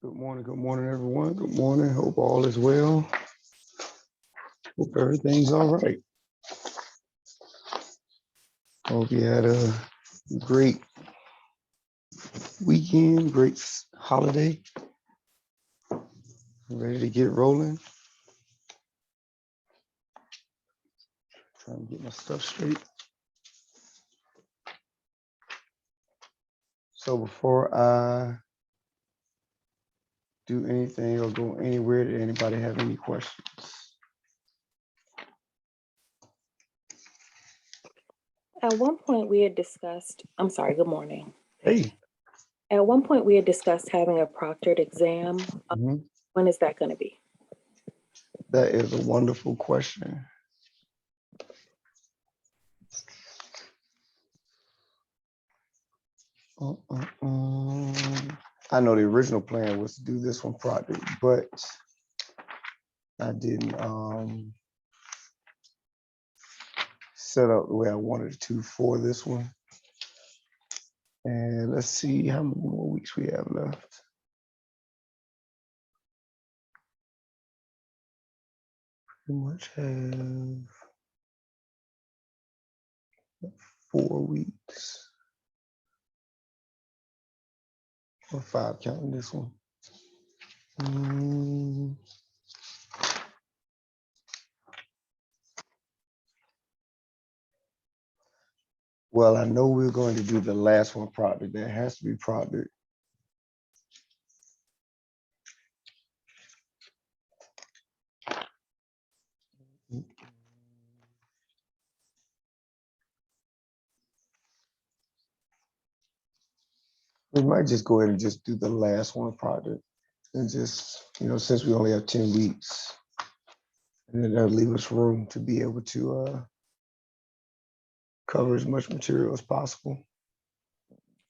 Good morning, everyone. Good morning. Hope all is well. Hope everything's all right. Hope you had a great weekend, great holiday. Ready to get rolling. Trying to get my stuff straight. So before I do anything or go anywhere, did anybody have any questions? At one point we had discussed, I'm sorry, good morning. Hey. At one point we had discussed having a proctored exam. Mhm. When is that going to be? That is a wonderful question. I know the original plan was to do this one project, but I didn't set up the way I wanted to for this one. And let's see how many more weeks we have left. Pretty much have 4 weeks. Or 5 counting this one. Well, I know we're going to do the last one project. That has to be project. We might just go ahead and just do the last one project and just, since we only have 10 weeks, and then that'll leave us room to be able to cover as much material as possible.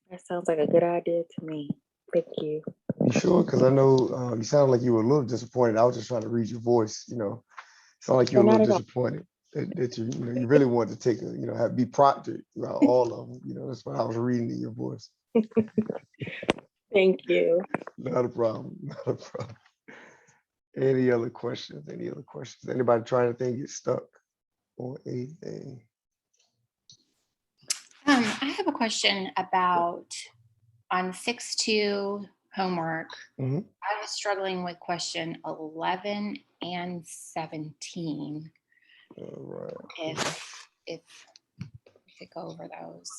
That sounds like a good idea to me. Thank you. You sure? Because I know you sound like you were a little disappointed. I was just trying to read your voice. It sound like you were a little disappointed that you really wanted to take be proctored throughout all of them. That's what I was reading in your voice. Thank you. Not a problem. Not a problem. Any other questions? Any other questions? Anybody trying to get stuck on anything? I have a question about on 6-2 homework. Mm-hmm. I was struggling with question 11 and 17. All right. If we could go over those.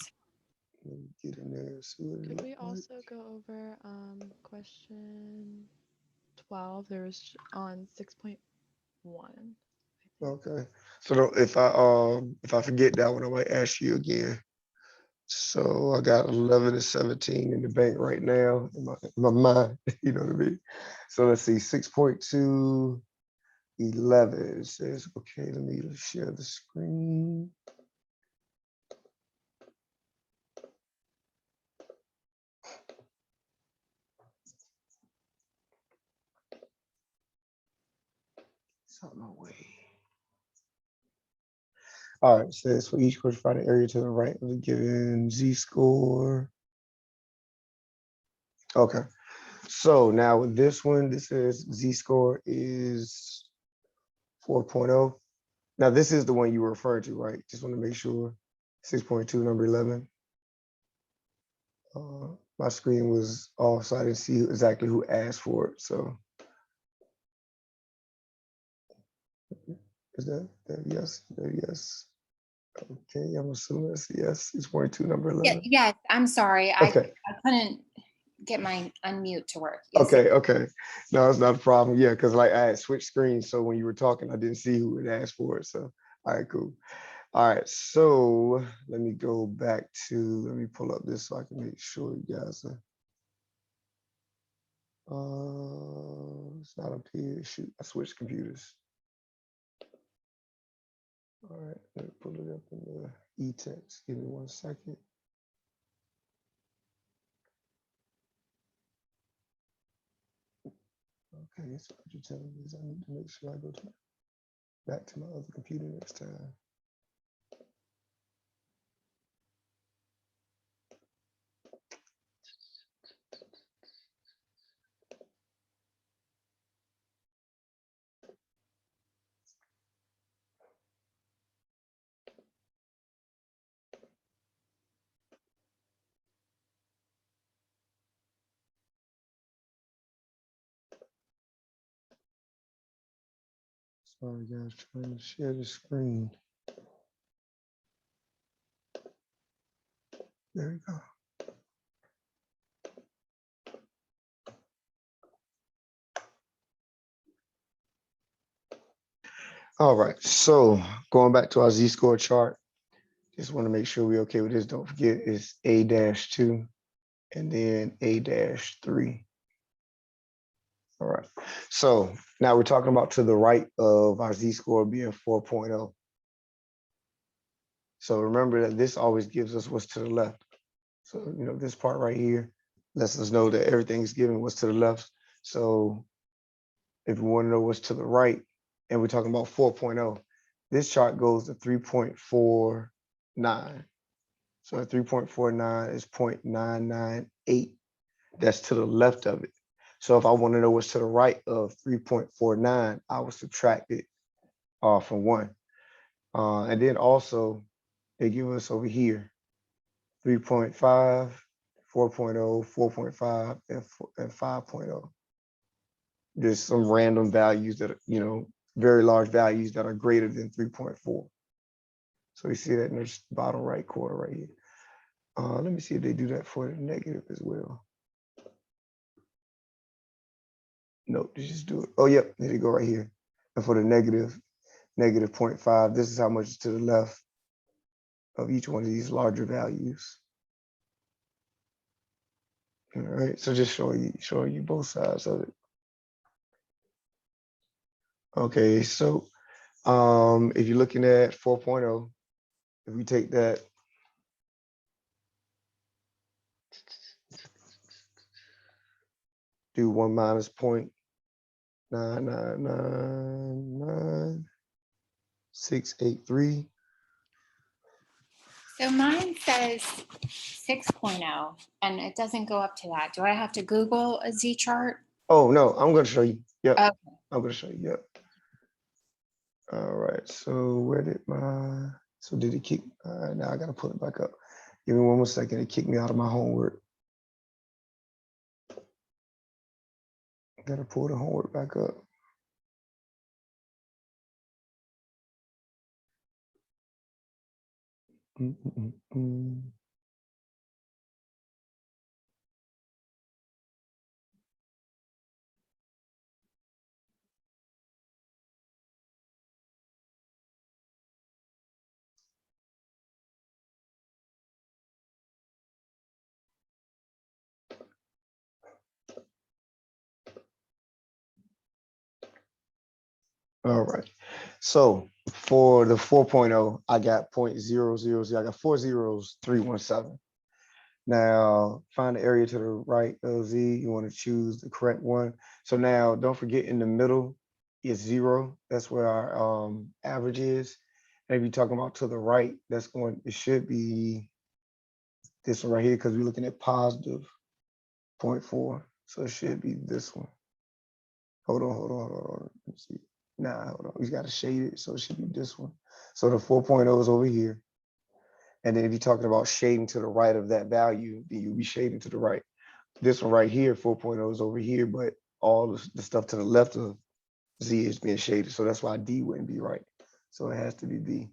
Let me get in there and see what Could we also go over question 12? There was on 6.1. Okay. So if I forget that one, I might ask you again. So I got 11 and 17 in the bank right now in my mind. You know what I mean? So let's see, 6.2, 11. It says, okay, let me share the screen. It's on my way. All right, says for each question, find an area to the right of a given z-score. Okay, so now with this one, this says z-score is 4.0. Now this is the one you were referring to, right? Just want to make sure. 6.2, number 11. My screen was off, so I didn't see exactly who asked for it. So is that yes? Yes. Okay, I'm assuming that's yes. 6.2, number 11. Yes, I'm sorry. Okay. I couldn't get my unmute to work. Yes, okay. No, it's not a problem. Yeah, because I had switched screens. So when you were talking, I didn't see who had asked for it. So, all right, cool. All right, so let me go back to, let me pull up this so I can make sure you guys are. It's not up here. Shoot, I switched computers. All right, let me pull it up in the e-text. Give me 1 second. Okay, so what you're telling me is I need to make sure I go back to my other computer next time. Sorry guys, trying to share the screen. There we go. All right, so going back to our Z-score chart, just want to make sure we're okay with this. Don't forget it's A-2 and then A-3. All right, so now we're talking about to the right of our Z-score being 4.0. So remember that this always gives us what's to the left. So, this part right here lets us know that everything's given what's to the left. So if we want to know what's to the right, and we're talking about 4.0, this chart goes to 3.49. So 3.49 is 0.998. That's to the left of it. So if I want to know what's to the right of 3.49, I will subtract it from 1. And then also, they give us over here 3.5, 4.0, 4.5, and 5.0. There's some random values that are, very large values that are greater than 3.4. So you see that in the bottom right corner right here. Let me see if they do that for the negative as well. Nope, they just do it. Oh, yep, there you go right here. And for the negative 0.5, this is how much is to the left of each one of these larger values. All right, so just showing you both sides of it. Okay, so if you're looking at 4.0, if we take that, do 1 minus 0.9999683. So mine says 6.0 and it doesn't go up to that. Do I have to Google a Z chart? Oh no, I'm going to show you. Yep, Okay. I'm going to show you. Yep. All right. So where did so did it kick? All right, now I got to pull it back up. Give me 1 more second. It kicked me out of my homework. Got to pull the homework back up. All right. So for the 4.0, I got 0.000. I got 4 zeros, 317. Now find the area to the right of Z. You want to choose the correct one. So now don't forget in the middle is 0. That's where our average is. And if you're talking about to the right, it should be this one right here because we're looking at positive 0.4. So it should be this one. Hold on. Let's see. Nah, hold on. We got to shade it. So it should be this one. So the 4.0 is over here. And then if you're talking about shading to the right of that value, then you'll be shading to the right. This one right here, 4.0 is over here, but all the stuff to the left of Z is being shaded. So that's why D wouldn't be right. So it has to be B.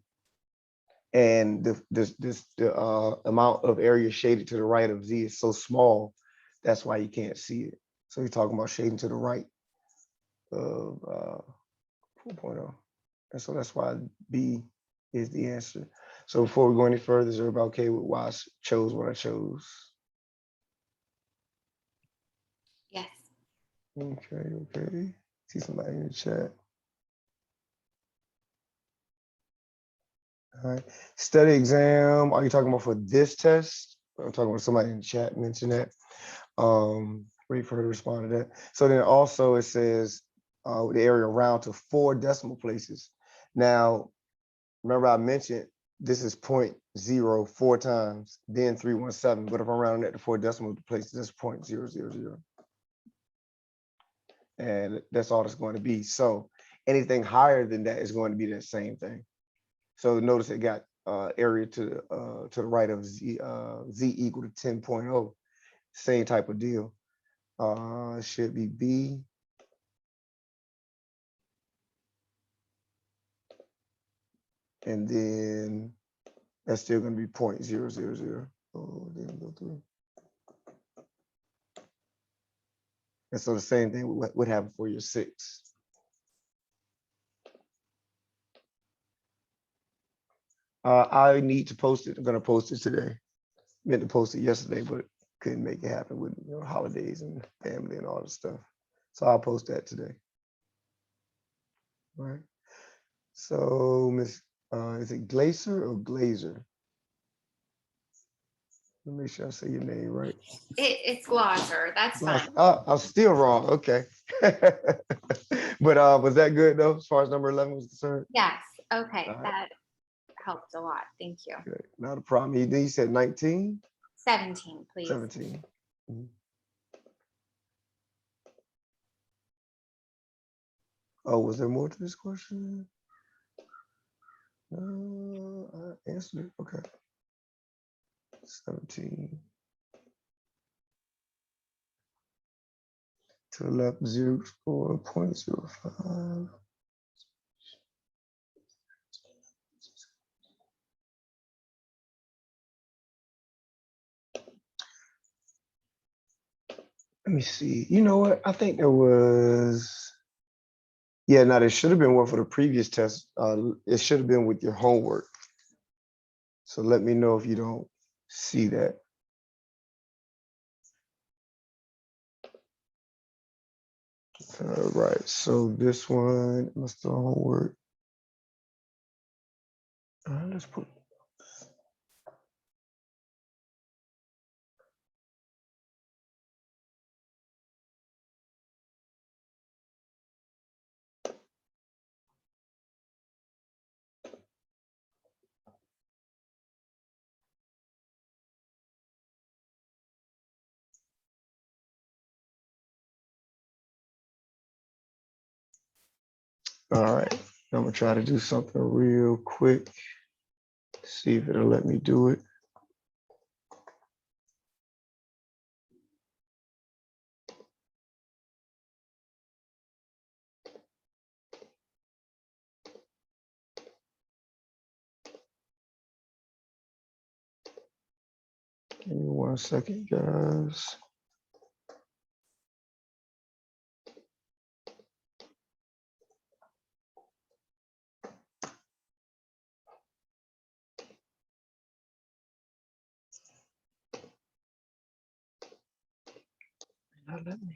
And the amount of area shaded to the right of Z is so small, that's why you can't see it. So you're talking about shading to the right of 4.0. And so that's why B is the answer. So before we go any further, is everybody okay with why I chose what I chose? Yes. Okay. See somebody in the chat. All right. Study exam. Are you talking about for this test? I'm talking about somebody in the chat mentioned that. Wait for her to respond to that. So then also it says the area round to 4 decimal places. Now, remember I mentioned this is 0.0 4 times, then 317. But if I'm rounding it to 4 decimal places, that's 0.000. And that's all it's going to be. So anything higher than that is going to be the same thing. So notice it got area to the right of Z equal to 10.0. Same type of deal. It should be B. And then that's still gonna be 0.000. Oh, didn't go through. And so the same thing would happen for your 6. I need to post it. I'm gonna post it today. Meant to post it yesterday, but couldn't make it happen with holidays and family and all the stuff. So I'll post that today. All right. So Miss, is it Glazer or Glazer? Let me make sure I say your name right. It's Glosser, that's fine. Oh, I'm still wrong. Okay. But was that good though, as far as number 11 was concerned? Yes, okay, All right. that helped a lot, thank you. Okay, not a problem. He said 19, 17, please. 17. Mhm. Oh, was there more to this question? No, I answered it. Okay. 17 to 11, 0.05. Let me see. You know what? I think there was. Yeah, no, there should have been one for the previous test. It should have been with your homework. So let me know if you don't see that. All right, so this one must do homework. Let's put. All right, I'm gonna try to do something real quick. See if it'll let me do it. Give me 1 second, guys. Not let me.